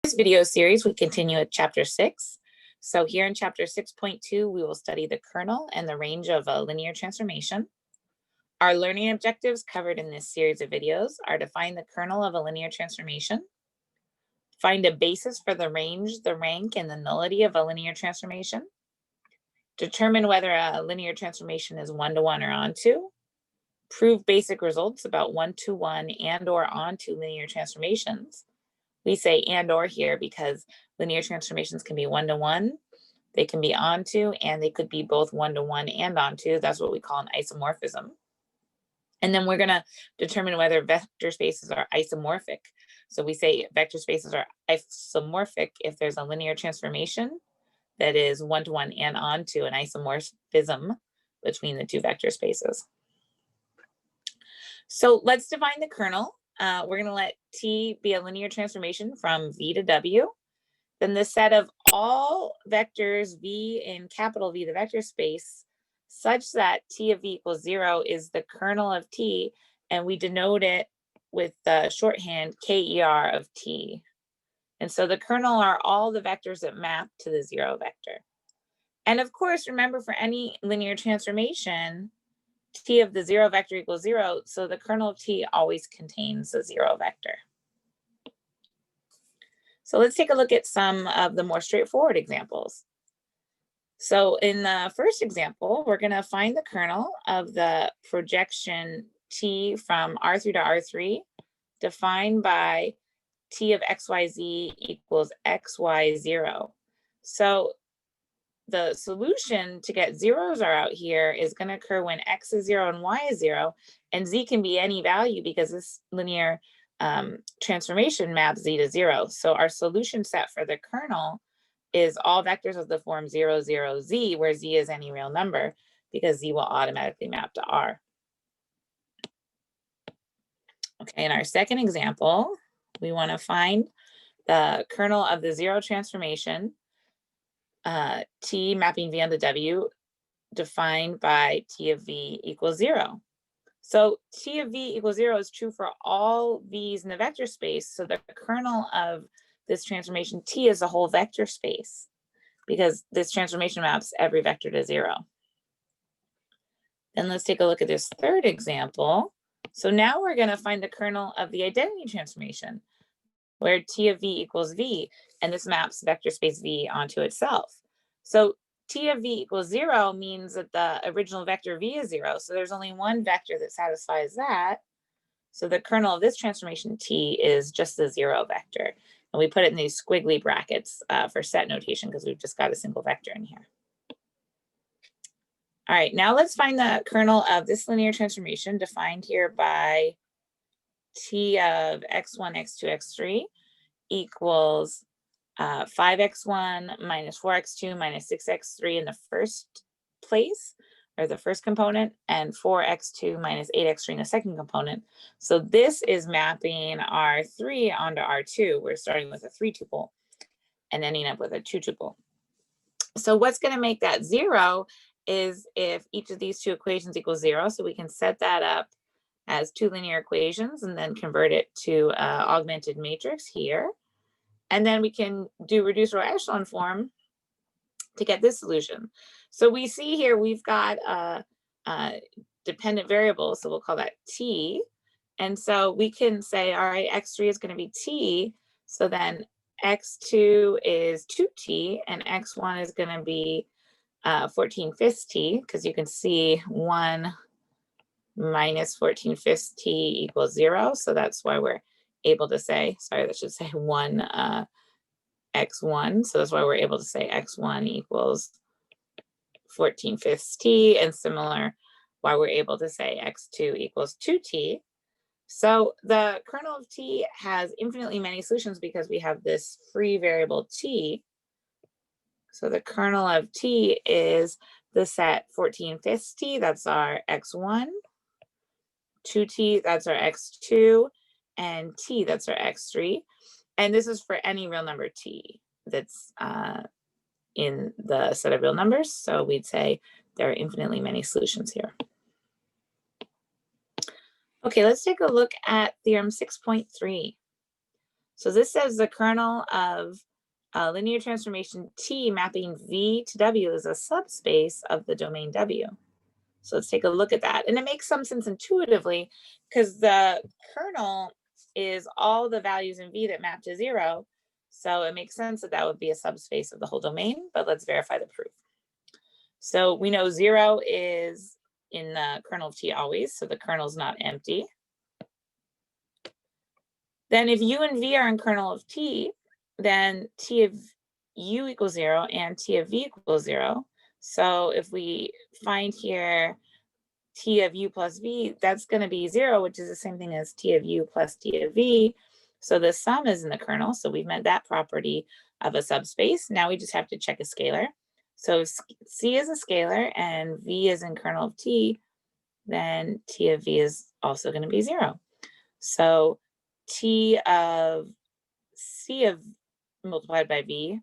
This video series, we continue at chapter 6. So here in chapter 6.2, we will study the kernel and the range of a linear transformation. Our learning objectives covered in this series of videos are to find the kernel of a linear transformation, find a basis for the range, the rank, and the nullity of a linear transformation, determine whether a linear transformation is one-to-one or onto, prove basic results about one-to-one and or onto linear transformations. We say and or here because linear transformations can be one-to-one, they can be onto, and they could be both one-to-one and onto. That's what we call an isomorphism. And then we're going to determine whether vector spaces are isomorphic. So we say vector spaces are isomorphic if there's a linear transformation that is one-to-one and onto an isomorphism between the two vector spaces. So let's define the kernel. We're going to let T be a linear transformation from V to W. Then the set of all vectors V in capital V, the vector space, such that T of V equals 0 is the kernel of T, and we denote it with the shorthand KER of T. And so the kernel are all the vectors that map to the 0 vector. And of course, remember, for any linear transformation, T of the 0 vector equals 0, so the kernel of T always contains the 0 vector. So let's take a look at some of the more straightforward examples. So in the first example, we're going to find the kernel of the projection T from R3 to R3, defined by T of XYZ equals XY0. So the solution to get zeros are out here is going to occur when X is 0 and Y is 0, and Z can be any value because this linear transformation maps Z to 0. So our solution set for the kernel is all vectors of the form 0, 0, Z, where Z is any real number because Z will automatically map to R. Okay, in our second example, we want to find the kernel of the 0 transformation T mapping V onto W, defined by T of V equals 0. So T of V equals 0 is true for all V's in the vector space. So the kernel of this transformation T is a whole vector space because this transformation maps every vector to 0. Then let's take a look at this third example. So now we're going to find the kernel of the identity transformation, where T of V equals V, and this maps vector space V onto itself. So T of V equals 0 means that the original vector V is 0, so there's only one vector that satisfies that. So the kernel of this transformation T is just the 0 vector. And we put it in these squiggly brackets for set notation because we've just got a single vector in here. All right, now let's find the kernel of this linear transformation defined here by T of x1, x2, x3 equals 5x1 minus 4x2 minus 6x3 in the first place, or the first component, and 4x2 minus 8x3 in the second component. So this is mapping R3 onto R2. We're starting with a 3 tuple and ending up with a 2 tuple. So what's going to make that 0 is if each of these two equations equals 0. So we can set that up as two linear equations and then convert it to augmented matrix here. And then we can do reduced row echelon form to get this solution. So we see here we've got a dependent variable, so we'll call that T. And so we can say, all right, x3 is going to be T. So then x2 is 2T and x1 is going to be 14/5 T, because you can see 1 minus 14/5 T equals 0. So that's why we're able to say, sorry, that should say 1 x1. So that's why we're able to say x1 equals 14/5 T, and similar why we're able to say x2 equals 2T. So the kernel of T has infinitely many solutions because we have this free variable T. So the kernel of T is the set 14/5 T, that's our x1, 2T, that's our x2, and T, that's our x3. And this is for any real number T that's in the set of real numbers. So we'd say there are infinitely many solutions here. Okay, let's take a look at theorem 6.3. So this says the kernel of linear transformation T mapping V to W is a subspace of the domain W. So let's take a look at that. And it makes some sense intuitively because the kernel is all the values in V that map to 0. So it makes sense that that would be a subspace of the whole domain, but let's verify the proof. So we know 0 is in the kernel of T always, so the kernel is not empty. Then if U and V are in kernel of T, then T of U equals 0 and T of V equals 0. So if we find here T of U plus V, that's going to be 0, which is the same thing as T of U plus T of V. So the sum is in the kernel. So we've met that property of a subspace. Now we just have to check a scalar. So if C is a scalar and V is in kernel of T, then T of V is also going to be 0. So T of C of multiplied by V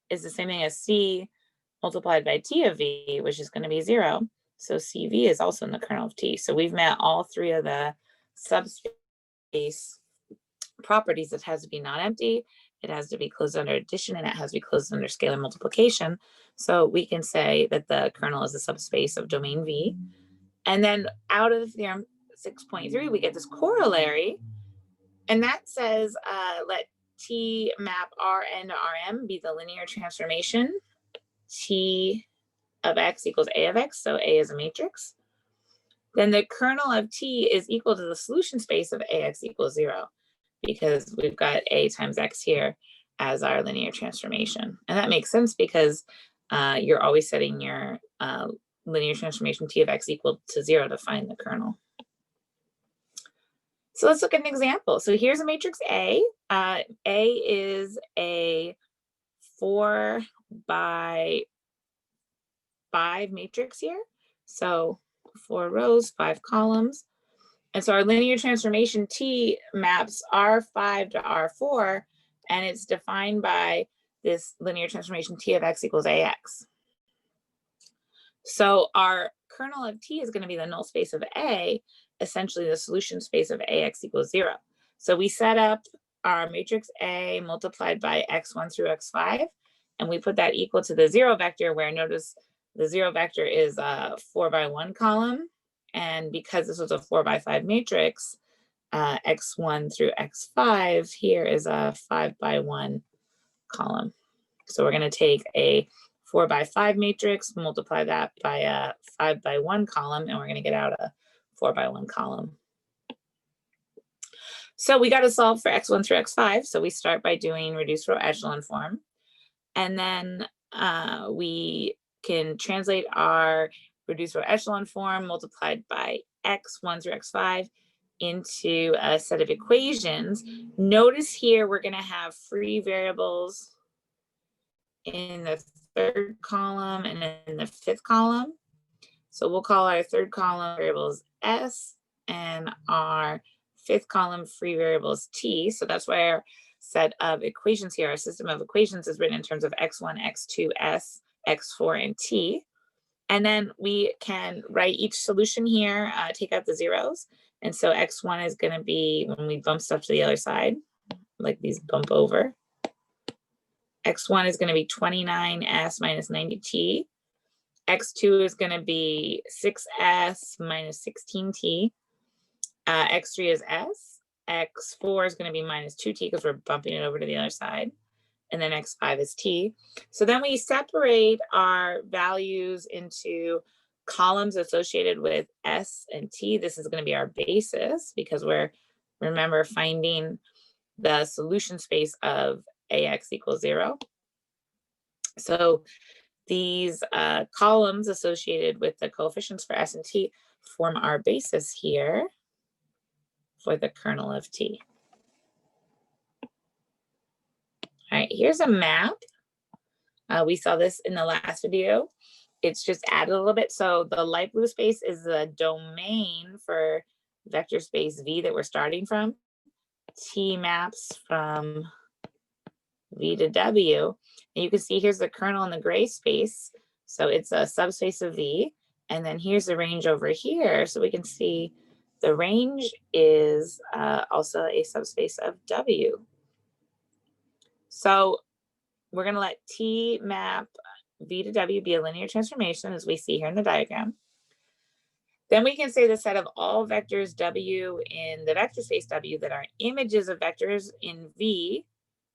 is the same thing as C multiplied by T of V, which is going to be 0. So CV is also in the kernel of T. So we've met all three of the subspace properties. It has to be non-empty, it has to be closed under addition, and it has to be closed under scalar multiplication. So we can say that the kernel is a subspace of domain V. And then out of the theorem 6.3, we get this corollary. And that says, let T map Rn to Rm be the linear transformation T of x equals A of x, so A is a matrix. Then the kernel of T is equal to the solution space of AX equals 0, because we've got A times x here as our linear transformation. And that makes sense because you're always setting your linear transformation T of x equal to 0 to find the kernel. So let's look at an example. So here's a matrix A. A is a 4 by 5 matrix here. So 4 rows, 5 columns. And so our linear transformation T maps R5 to R4, and it's defined by this linear transformation T of x equals AX. So our kernel of T is going to be the null space of A, essentially the solution space of AX equals 0. So we set up our matrix A multiplied by x1 through x5, and we put that equal to the 0 vector, where notice the 0 vector is a 4 by 1 column. And because this was a 4 by 5 matrix, x1 through x5 here is a 5 by 1 column. So we're going to take a 4 by 5 matrix, multiply that by a 5 by 1 column, and we're going to get out a 4 by 1 column. So we got to solve for x1 through x5. So we start by doing reduced row echelon form. And then we can translate our reduced row echelon form multiplied by x1 through x5 into a set of equations. Notice here we're going to have free variables in the third column and in the fifth column. So we'll call our third column variables S and our fifth column free variables T. So that's why our set of equations here, our system of equations, is written in terms of x1, x2, S, x4, and T. And then we can write each solution here, take out the zeros. And so x1 is going to be, when we bump stuff to the other side, like these bump over, x1 is going to be 29s minus 90t. x2 is going to be 6s minus 16t. x3 is s. x4 is going to be minus 2t because we're bumping it over to the other side. And then x5 is t. So then we separate our values into columns associated with s and t. This is going to be our basis because we're, remember, finding the solution space of AX equals 0. So these columns associated with the coefficients for s and t form our basis here for the kernel of T. All right, here's a map. We saw this in the last video. It's just added a little bit. So the light blue space is the domain for vector space V that we're starting from. T maps from V to W. And you can see here's the kernel in the gray space. So it's a subspace of V. And then here's the range over here. So we can see the range is also a subspace of W. So we're going to let T map V to W be a linear transformation, as we see here in the diagram. Then we can say the set of all vectors W in the vector space W that are images of vectors in V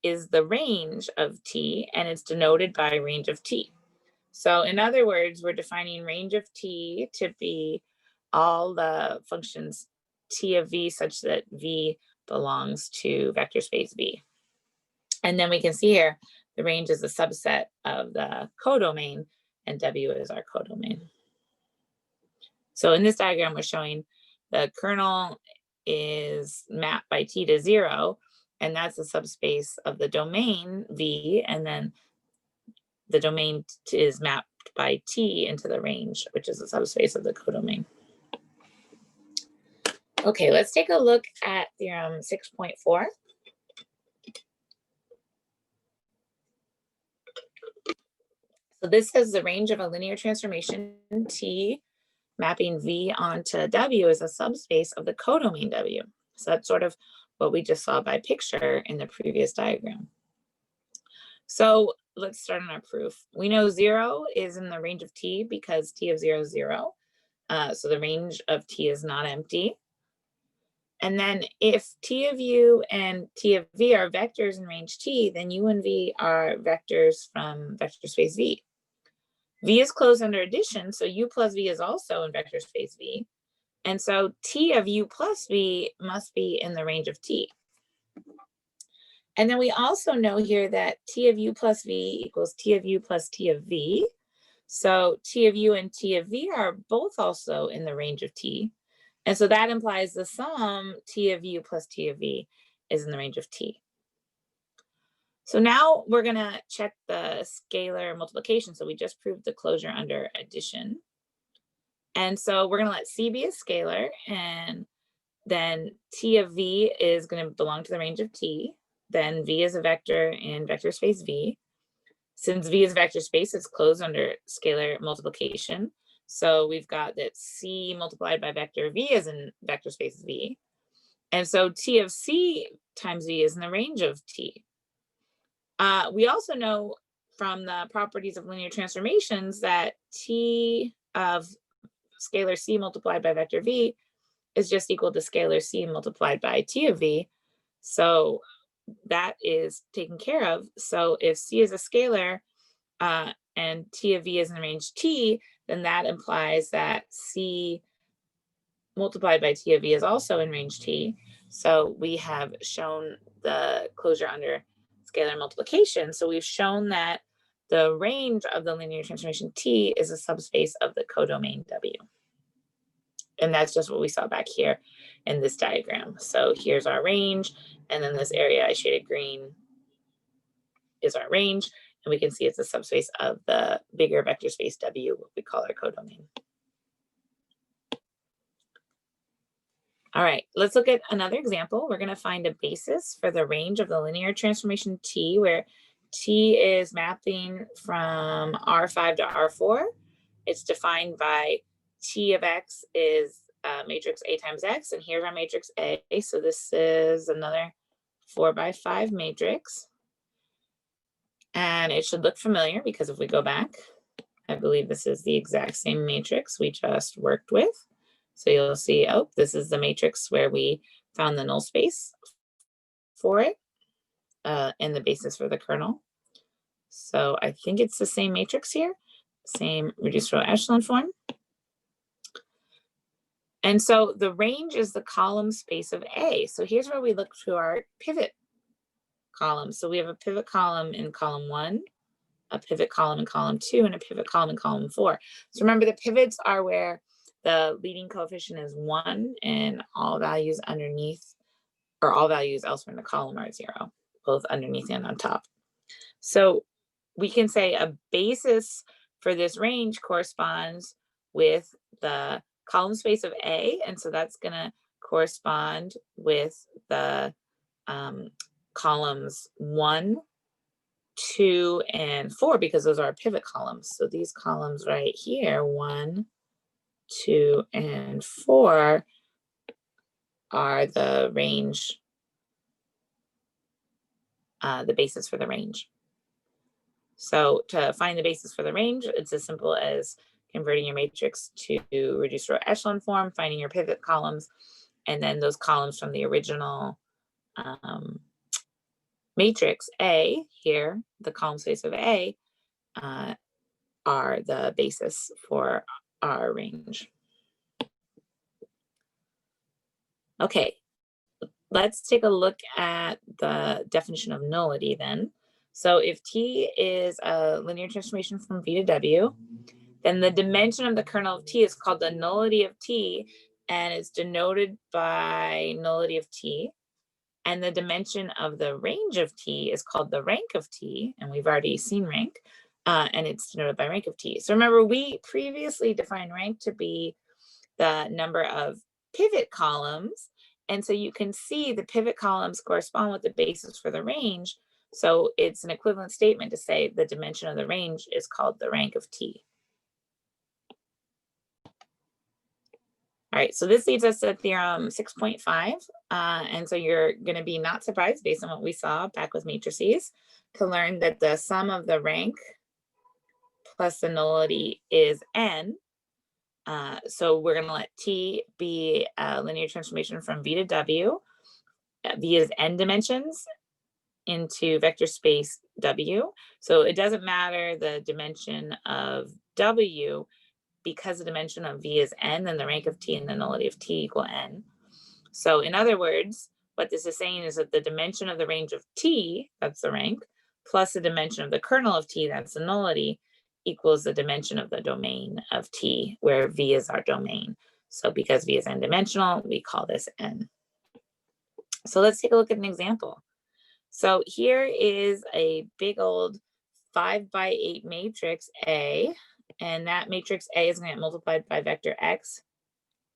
is the range of T, and it's denoted by range of T. So in other words, we're defining range of T to be all the functions T of V such that V belongs to vector space V. And then we can see here, the range is a subset of the codomain, and W is our codomain. So in this diagram, we're showing the kernel is mapped by T to 0, and that's a subspace of the domain V, and then the domain is mapped by T into the range, which is a subspace of the codomain. Okay, let's take a look at theorem 6.4. So this says the range of a linear transformation T mapping V onto W is a subspace of the codomain W. So that's sort of what we just saw by picture in the previous diagram. So let's start on our proof. We know 0 is in the range of T because T of 0 is 0. So the range of T is not empty. And then if T of U and T of V are vectors in range T, then U and V are vectors from vector space V. V is closed under addition, so U plus V is also in vector space V. And so T of U plus V must be in the range of T. And then we also know here that T of U plus V equals T of U plus T of V. So T of U and T of V are both also in the range of T. And so that implies the sum T of U plus T of V is in the range of T. So now we're going to check the scalar multiplication. So we just proved the closure under addition. And so we're going to let C be a scalar, and then T of V is going to belong to the range of T. Then V is a vector in vector space V. Since V is vector space, it's closed under scalar multiplication. So we've got that C multiplied by vector V is in vector space V. And so T of C times V is in the range of T. We also know from the properties of linear transformations that T of scalar C multiplied by vector V is just equal to scalar C multiplied by T of V. So that is taken care of. So if C is a scalar and T of V is in the range T, then that implies that C multiplied by T of V is also in range T. So we have shown the closure under scalar multiplication. So we've shown that the range of the linear transformation T is a subspace of the codomain W. And that's just what we saw back here in this diagram. So here's our range, and then this area I shaded green is our range, and we can see it's a subspace of the bigger vector space W, what we call our codomain. All right, let's look at another example. We're going to find a basis for the range of the linear transformation T, where T is mapping from R5 to R4. It's defined by T of X is matrix A times X, and here's our matrix A. So this is another 4x5 matrix. And it should look familiar because if we go back, I believe this is the exact same matrix we just worked with. So you'll see, oh, this is the matrix where we found the null space for it and the basis for the kernel. So I think it's the same matrix here, same reduced row echelon form. And so the range is the column space of A. So here's where we look to our pivot column. So we have a pivot column in column 1, a pivot column in column 2, and a pivot column in column 4. So remember, the pivots are where the leading coefficient is 1 and all values underneath, or all values elsewhere in the column are 0, both underneath and on top. So we can say a basis for this range corresponds with the column space of A, and so that's going to correspond with the columns 1, 2, and 4, because those are our pivot columns. So these columns right here, 1, 2, and 4, are the range the basis for the range. So to find the basis for the range, it's as simple as converting your matrix to reduced row echelon form, finding your pivot columns, and then those columns from the original matrix A here, the column space of A, are the basis for our range. Okay, let's take a look at the definition of nullity then. So if T is a linear transformation from V to W, then the dimension of the kernel of T is called the nullity of T, and it's denoted by nullity of T. And the dimension of the range of T is called the rank of T, and we've already seen rank, and it's denoted by rank of T. So remember, we previously defined rank to be the number of pivot columns, and so you can see the pivot columns correspond with the basis for the range. So it's an equivalent statement to say the dimension of the range is called the rank of T. All right, so this leads us to theorem 6.5. And so you're going to be not surprised based on what we saw back with matrices to learn that the sum of the rank plus the nullity is n. So we're going to let T be a linear transformation from V to W. V is n dimensions into vector space W. So it doesn't matter the dimension of W, because the dimension of V is n, then the rank of T and the nullity of T equal n. So in other words, what this is saying is that the dimension of the range of T, that's the rank, plus the dimension of the kernel of T, that's the nullity, equals the dimension of the domain of T, where V is our domain. So because V is n dimensional, we call this n. So let's take a look at an example. So here is a big old 5x8 matrix A, and that matrix A is going to get multiplied by vector X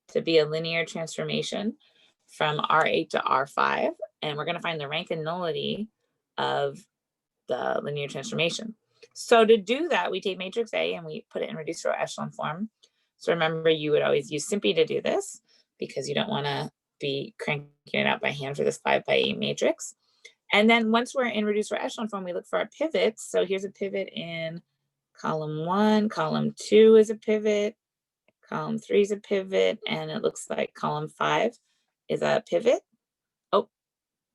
to be a linear transformation from R8 to R5. And we're going to find the rank and nullity of the linear transformation. So to do that, we take matrix A and we put it in reduced row echelon form. So remember, you would always use simpy to do this because you don't want to be cranking it out by hand for this 5x8 matrix. And then once we're in reduced row echelon form, we look for our pivots. So here's a pivot in column 1, column 2 is a pivot, column 3 is a pivot, and it looks like column 5 is a pivot. Oh,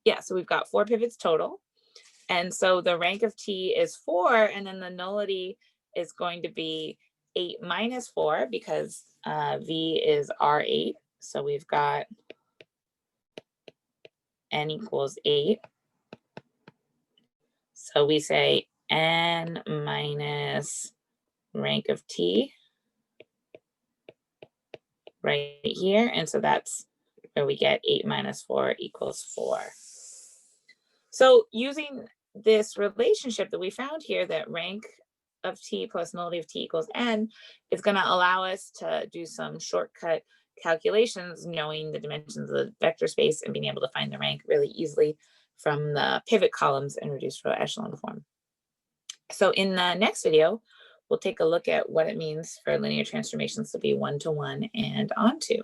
yeah, so we've got 4 pivots total. And so the rank of T is 4, and then the nullity is going to be 8 minus 4 because V is R8. So we've got n equals 8. So we say n minus rank of T right here. And so that's where we get 8 minus 4 equals 4. So using this relationship that we found here, that rank of T plus nullity of T equals n, is going to allow us to do some shortcut calculations, knowing the dimensions of the vector space and being able to find the rank really easily from the pivot columns in reduced row echelon form. So in the next video, we'll take a look at what it means for linear transformations to be 1-to-1 and onto.